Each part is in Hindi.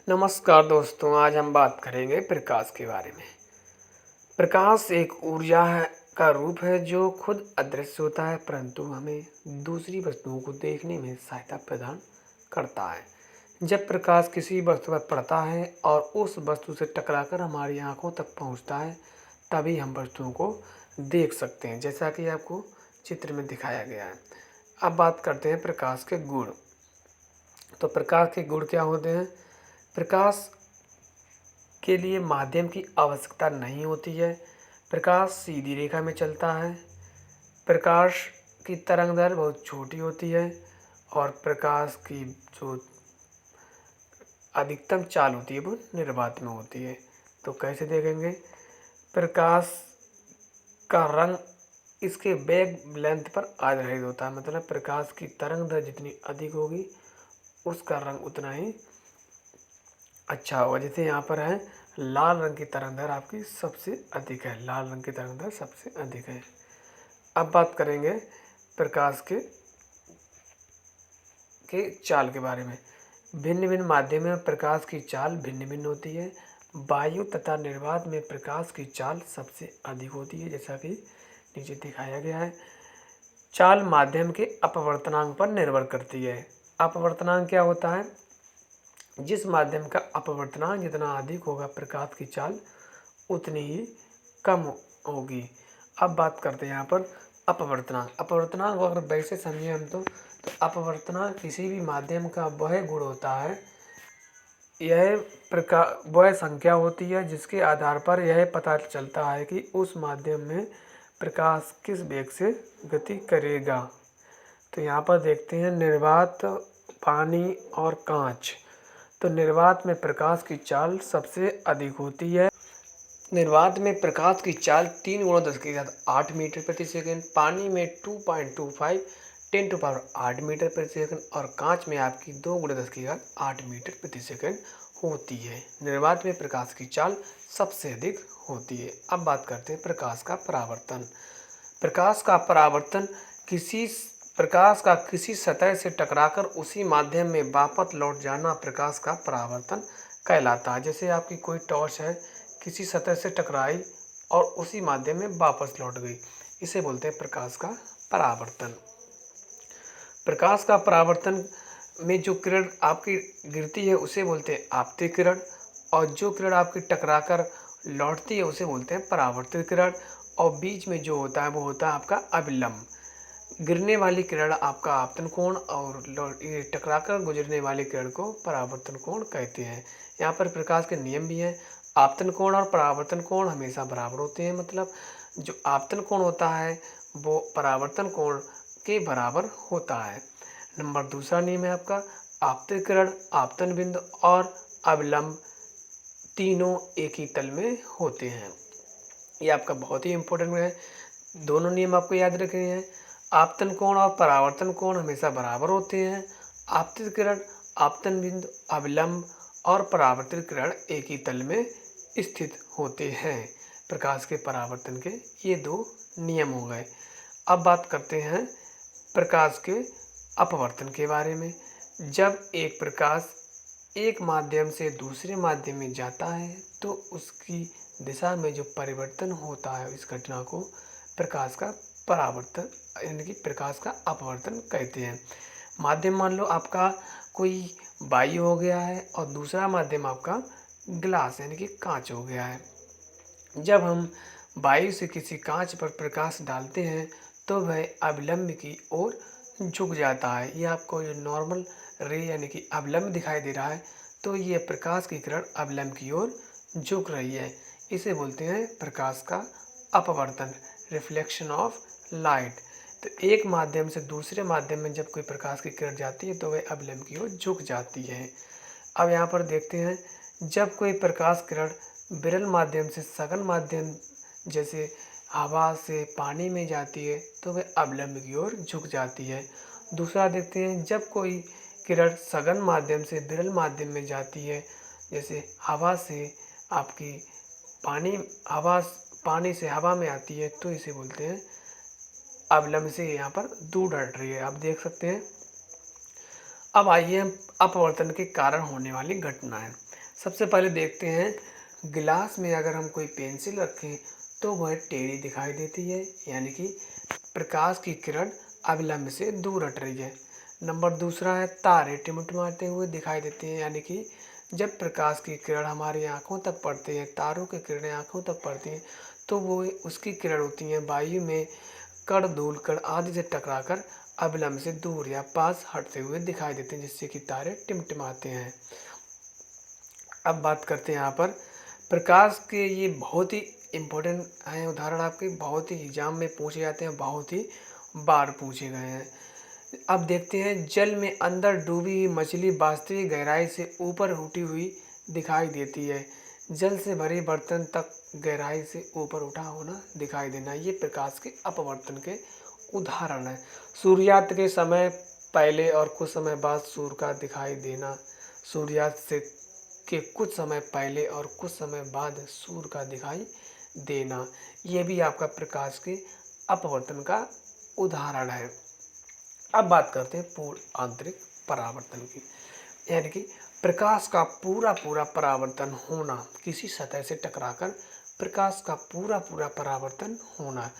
नमस्कार दोस्तों, आज हम बात करेंगे प्रकाश के बारे में। प्रकाश एक ऊर्जा का रूप है जो खुद अदृश्य होता है, परंतु हमें दूसरी वस्तुओं को देखने में सहायता प्रदान करता है। जब प्रकाश किसी वस्तु पर पड़ता है और उस वस्तु से टकराकर हमारी आंखों तक पहुंचता है, तभी हम वस्तुओं को देख सकते हैं, जैसा कि आपको चित्र में दिखाया गया है। अब बात करते हैं प्रकाश के गुण। तो प्रकाश के गुण क्या होते हैं? प्रकाश के लिए माध्यम की आवश्यकता नहीं होती है। प्रकाश सीधी रेखा में चलता है। प्रकाश की तरंगदैर्घ्य बहुत छोटी होती है और प्रकाश की जो अधिकतम चाल होती है वो निर्वात में होती है। तो कैसे देखेंगे? प्रकाश का रंग इसके वेव लेंथ पर आधारित होता है, मतलब प्रकाश की तरंगदैर्घ्य जितनी अधिक होगी उसका रंग उतना ही अच्छा होगा। जैसे यहाँ पर है लाल रंग की तरंगदैर्घ्य आपकी सबसे अधिक है, लाल रंग की तरंगदैर्घ्य सबसे अधिक है। अब बात करेंगे प्रकाश के चाल के बारे में। भिन्न भिन्न माध्यम में प्रकाश की चाल भिन्न भिन्न होती है। वायु तथा निर्वात में प्रकाश की चाल सबसे अधिक होती है, जैसा कि नीचे दिखाया गया है। चाल माध्यम के अपवर्तनांक पर निर्भर करती है। अपवर्तनांक क्या होता है? जिस माध्यम का अपवर्तनांक जितना अधिक होगा, प्रकाश की चाल उतनी ही कम होगी। अब बात करते हैं यहाँ पर अपवर्तनांक। अपवर्तनांक अगर वैसे समझे हम तो अपवर्तनांक किसी भी माध्यम का वह गुण होता है, वह संख्या होती है जिसके आधार पर यह पता चलता है कि उस माध्यम में प्रकाश किस वेग से गति करेगा। तो यहाँ पर देखते हैं निर्वात, पानी और कांच। तो निर्वात में प्रकाश की चाल सबसे अधिक होती है। निर्वात में प्रकाश की चाल 3 गुणा 10 के साथ 8 मीटर प्रति सेकंड, पानी में 2.25 10⁸ मीटर प्रति सेकंड और कांच में आपकी 2 गुणा 10 के साथ 8 मीटर प्रति सेकंड होती है। निर्वात में प्रकाश की चाल सबसे अधिक होती है। अब बात करते हैं प्रकाश का परावर्तन। प्रकाश का परावर्तन प्रकाश का किसी सतह से टकराकर उसी माध्यम में वापस लौट जाना प्रकाश का परावर्तन कहलाता है। जैसे आपकी कोई टॉर्च है, किसी सतह से टकराई और उसी माध्यम में वापस लौट गई, इसे बोलते हैं प्रकाश का परावर्तन। प्रकाश का परावर्तन में जो किरण आपकी गिरती है उसे बोलते हैं आपतित किरण, और जो किरण आपकी टकराकर लौटती है उसे बोलते हैं परावर्तित किरण, और बीच में जो होता है वो होता है आपका अभिलंब। गिरने वाली किरण आपका आपतन कोण और टकराकर गुजरने वाली किरण को परावर्तन कोण कहते हैं। यहाँ पर प्रकाश के नियम भी हैं। आपतन कोण और परावर्तन कोण हमेशा बराबर होते हैं, मतलब जो आपतन कोण होता है वो परावर्तन कोण के बराबर होता है। नंबर दूसरा नियम है आपका आपतित किरण, आपतन बिंदु और अभिलंब तीनों एक ही तल में होते हैं। ये आपका बहुत ही इम्पोर्टेंट है, दोनों नियम आपको याद रखने हैं। आपतन कोण और परावर्तन कोण हमेशा बराबर होते हैं। आपतित किरण, आपतन बिंदु, अभिलंब और परावर्तित किरण एक ही तल में स्थित होते हैं। प्रकाश के परावर्तन के ये 2 नियम हो गए। अब बात करते हैं प्रकाश के अपवर्तन के बारे में। जब एक प्रकाश एक माध्यम से दूसरे माध्यम में जाता है तो उसकी दिशा में जो परिवर्तन होता है, इस घटना को प्रकाश का परावर्तन यानी कि प्रकाश का अपवर्तन कहते हैं। माध्यम मान लो आपका कोई वायु हो गया है और दूसरा माध्यम आपका ग्लास यानी कि कांच हो गया है। जब हम वायु से किसी कांच पर प्रकाश डालते हैं तो वह अभिलंब की ओर झुक जाता है। ये आपको जो नॉर्मल रे यानी कि अभिलंब दिखाई दे रहा है, तो ये प्रकाश की किरण अभिलंब की ओर झुक रही है, इसे बोलते हैं प्रकाश का अपवर्तन, रिफ्लेक्शन ऑफ लाइट। तो एक माध्यम से दूसरे माध्यम में जब कोई प्रकाश की किरण जाती है तो वह अभिलंब की ओर झुक जाती है। अब यहाँ पर देखते हैं, जब कोई प्रकाश किरण विरल माध्यम से सघन माध्यम जैसे हवा से पानी में जाती है तो वह अभिलंब की ओर झुक जाती है। दूसरा देखते हैं, जब कोई किरण सघन माध्यम से विरल माध्यम में जाती है, जैसे हवा से आपकी पानी से हवा में आती है, तो इसे बोलते हैं अभिलंब से यहाँ पर दूर हट रही है। आप देख सकते हैं अब आइए हम अपवर्तन के कारण होने वाली घटनाएं। सबसे पहले देखते हैं, गिलास में अगर हम कोई पेंसिल रखें तो वह टेढ़ी दिखाई देती है, यानी कि प्रकाश की किरण अभिलंब से दूर हट रही है। नंबर दूसरा है, तारे टिमटिमाते हुए दिखाई देते हैं, यानी कि जब प्रकाश की किरण हमारी आंखों तक पड़ती है, तारों की किरणें आंखों तक पड़ती हैं, तो वो उसकी किरण होती हैं वायु में कण धूल कण आदि से टकराकर अभिलंब से दूर या पास हटते हुए दिखाई देते हैं, जिससे कि तारे टिमटिमाते हैं। अब बात करते हैं यहाँ पर प्रकाश के, ये बहुत ही इम्पोर्टेंट हैं उदाहरण, आपके बहुत ही एग्जाम में पूछे जाते हैं, बहुत ही बार पूछे गए हैं। अब देखते हैं, जल में अंदर डूबी हुई मछली वास्तविक गहराई से ऊपर उठी हुई दिखाई देती है। जल से भरे बर्तन तक गहराई से ऊपर उठा होना दिखाई देना, ये प्रकाश के अपवर्तन के उदाहरण है। सूर्यास्त के समय पहले और कुछ समय बाद सूर्य का दिखाई देना, सूर्यास्त से के कुछ समय पहले और कुछ समय बाद सूर्य का दिखाई देना, ये भी आपका प्रकाश के अपवर्तन का उदाहरण है। अब बात करते हैं पूर्ण आंतरिक परावर्तन की, यानी कि प्रकाश का पूरा पूरा परावर्तन होना, किसी सतह से टकराकर प्रकाश का पूरा पूरा परावर्तन होना।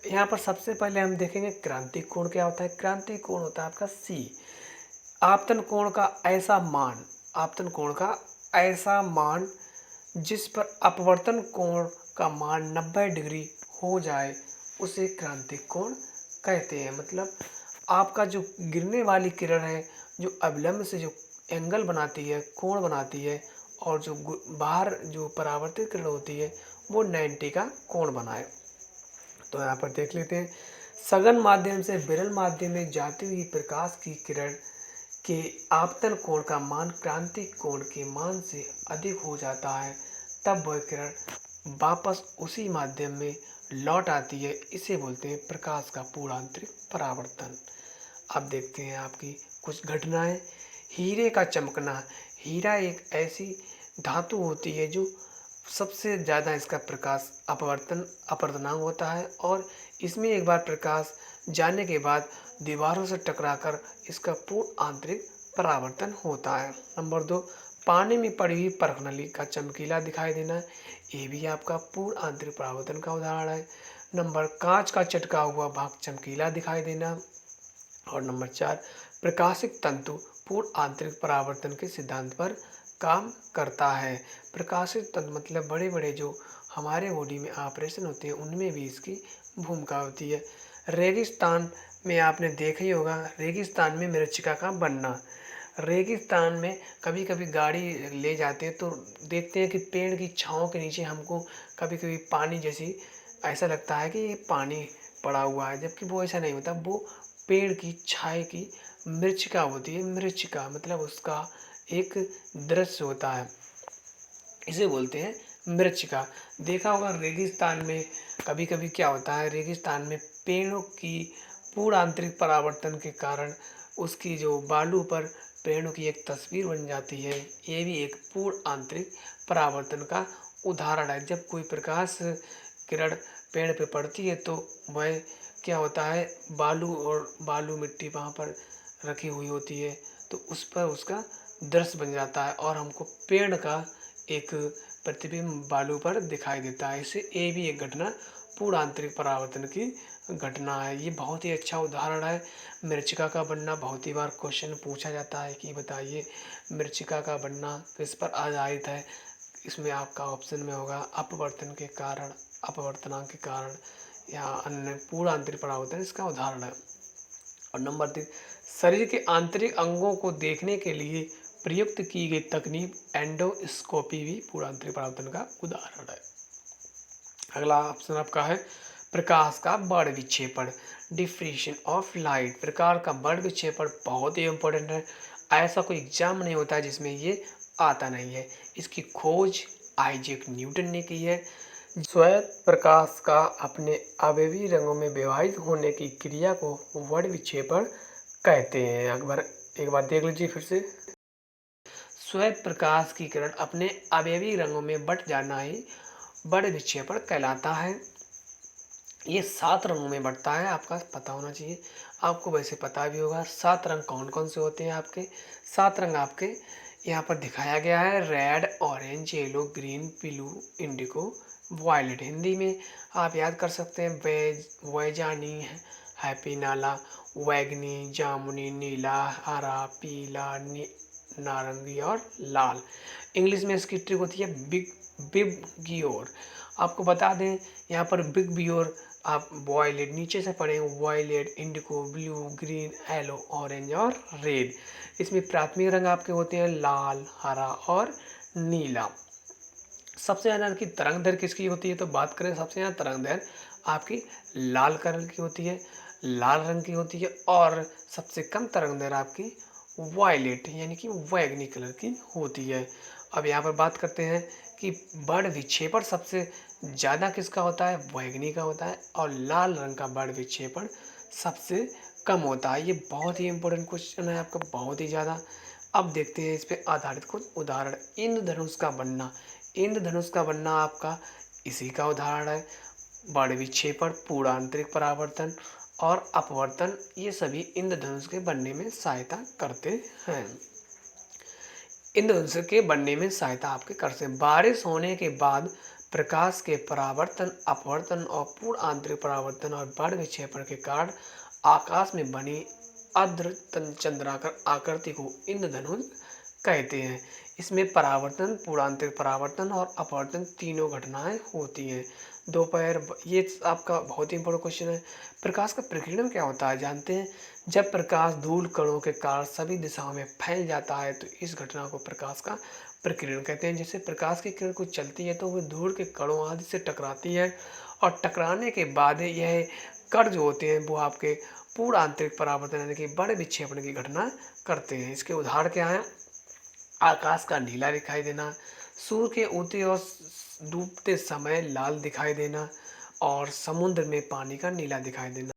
यहाँ पर सबसे पहले हम देखेंगे क्रांतिक कोण क्या होता है। क्रांतिक कोण होता है आपका सी, आपतन कोण का ऐसा मान, आपतन कोण का ऐसा मान जिस पर अपवर्तन कोण का मान 90 डिग्री हो जाए, उसे क्रांतिक कोण कहते हैं। मतलब आपका जो गिरने वाली किरण है, जो अभिलंब से जो एंगल बनाती है, कोण बनाती है, और जो बाहर जो परावर्तित किरण होती है वो 90 का कोण बनाए। तो यहाँ पर देख लेते हैं, सघन माध्यम से विरल माध्यम में जाती हुई प्रकाश की किरण के आपतन कोण का मान क्रांतिक कोण के मान से अधिक हो जाता है, तब वह किरण वापस उसी माध्यम में लौट आती है। इसे बोलते हैं प्रकाश का पूर्णांतरिक परावर्तन। अब देखते हैं आपकी कुछ घटनाएं। हीरे का चमकना, हीरा एक ऐसी धातु होती है जो सबसे ज़्यादा इसका प्रकाश अपवर्तनांक होता है, और इसमें एक बार प्रकाश जाने के बाद दीवारों से टकराकर इसका पूर्ण आंतरिक परावर्तन होता है। नंबर 2, पानी में पड़ी हुई परखनली का चमकीला दिखाई देना, ये भी आपका पूर्ण आंतरिक परावर्तन का उदाहरण है। नंबर, कांच का चटका हुआ भाग चमकीला दिखाई देना। और नंबर 4, प्रकाशिक तंतु पूर्ण आंतरिक परावर्तन के सिद्धांत पर काम करता है। प्रकाशित तंतु मतलब बड़े बड़े जो हमारे बॉडी में ऑपरेशन होते हैं, उनमें भी इसकी भूमिका होती है। रेगिस्तान में आपने देखा ही होगा, रेगिस्तान में मृच्छका का बनना। रेगिस्तान में कभी कभी गाड़ी ले जाते हैं तो देखते हैं कि पेड़ की छाँव के नीचे हमको कभी कभी पानी जैसी ऐसा लगता है कि ये पानी पड़ा हुआ है, जबकि वो ऐसा नहीं होता, वो पेड़ की छाया की मृच्छका होती है। मृच्छका मतलब उसका एक दृश्य होता है, इसे बोलते हैं मृच्छका। देखा होगा रेगिस्तान में कभी कभी क्या होता है, रेगिस्तान में पेड़ों की पूर्ण आंतरिक परावर्तन के कारण उसकी जो बालू पर पेड़ों की एक तस्वीर बन जाती है, ये भी एक पूर्ण आंतरिक परावर्तन का उदाहरण है। जब कोई प्रकाश किरण पेड़ पे पड़ती है तो वह क्या होता है, बालू मिट्टी वहाँ पर रखी हुई होती है, तो उस पर उसका दृश्य बन जाता है और हमको पेड़ का एक प्रतिबिंब बालू पर दिखाई देता है। इसे ये भी एक घटना पूर्ण आंतरिक परावर्तन की घटना है। ये बहुत ही अच्छा उदाहरण है। मृच्छका का बनना बहुत ही बार क्वेश्चन पूछा जाता है कि बताइए मृच्छका का बनना किस पर आधारित है। इसमें आपका ऑप्शन में होगा अपवर्तन के कारण, अपवर्तनांक के कारण, या अन्य पूर्ण आंतरिक परावर्तन इसका उदाहरण है। और नंबर 3, शरीर के आंतरिक अंगों को देखने के लिए प्रयुक्त की गई तकनीक एंडोस्कोपी भी पूर्ण आंतरिक परावर्तन का उदाहरण है। अगला ऑप्शन आपका है प्रकाश का बड़ विक्षेपण, डिफ्रेक्शन ऑफ लाइट। प्रकाश का बड़ विक्षेपण बहुत ही इंपॉर्टेंट है, ऐसा कोई एग्जाम नहीं होता है जिसमें ये आता नहीं है। इसकी खोज आइजैक न्यूटन ने की है। श्वेत प्रकाश का अपने अवयवी रंगों में विभाजित होने की क्रिया को वर्ण विक्षेपण कहते हैं। एक बार देख लीजिए फिर से, श्वेत प्रकाश की किरण अपने अवयवी रंगों में बट जाना ही वर्ण विक्षेपण कहलाता है। ये 7 रंगों में बँटता है, आपका पता होना चाहिए। आपको वैसे पता भी होगा 7 रंग कौन-कौन से होते हैं आपके। 7 रंग आपके यहाँ पर दिखाया गया है, red, orange, yellow, green, blue, indigo, violet. Hindi में आप याद कर सकते हैं वैजानी, हैप्पी, नाला, वैगनी, जामुनी, नीला, हरा, पीला, नारंगी और लाल। इंग्लिश में इसकी ट्रिक होती है बिग बियोर। आपको बता दें यहाँ पर बिग बियोर आप वॉयलेट नीचे से पढ़े violet, indigo, blue, green, yellow, orange और रेड। इसमें प्राथमिक रंग आपके होते हैं लाल, हरा और नीला। सबसे ज़्यादा इनकी तरंग दैर्घ्य किसकी होती है, तो बात करें सबसे ज़्यादा तरंग दैर्घ्य आपकी लाल कलर की होती है, लाल रंग की होती है। और सबसे कम तरंग दैर्घ्य आपकी वायलेट यानी कि वैगनी कलर की होती है। अब यहाँ पर बात करते हैं कि बड़ विक्षेपण सबसे ज़्यादा किसका होता है, वैगनी का होता है, और लाल रंग का बड़ विक्षेपण सबसे कम होता है। ये बहुत ही इंपॉर्टेंट क्वेश्चन है आपका, बहुत ही ज़्यादा। अब देखते हैं इस पे आधारित कुछ उदाहरण। इंद्रधनुष का बनना, इंद्रधनुष का बनना आपका इसी का उदाहरण है। बड़ विक्षेपण, पूर्ण आंतरिक परावर्तन और अपवर्तन, ये सभी इंद्रधनुष के बनने में सहायता करते हैं। इंद्रधनुष के बनने में सहायता आपके करते हैं। बारिश होने के बाद प्रकाश के परावर्तन, अपवर्तन और पूर्ण आंतरिक परावर्तन और बड़ विक्षेपण के कारण आकाश में बनी अर्ध चंद्राकार आकृति को इंद्रधनुष कहते हैं। इसमें परावर्तन, पूर्णांतरिक परावर्तन और अपवर्तन तीनों घटनाएं होती हैं। दोपहर ये आपका बहुत ही इंपॉर्टेंट क्वेश्चन है। प्रकाश का प्रकीर्णन क्या होता है जानते हैं? जब प्रकाश धूल कणों के कारण सभी दिशाओं में फैल जाता है तो इस घटना को प्रकाश का प्रकीर्णन कहते हैं। जैसे प्रकाश की किरण कुछ चलती है तो वह धूल के कणों आदि से टकराती है और टकराने के बाद यह कण जो होते हैं वो आपके पूर्ण आंतरिक परावर्तन यानी कि बड़े विक्षेपण की घटना करते हैं। इसके उदाहरण क्या हैं? आकाश का नीला दिखाई देना, सूर्य के उगते और डूबते समय लाल दिखाई देना और समुद्र में पानी का नीला दिखाई देना।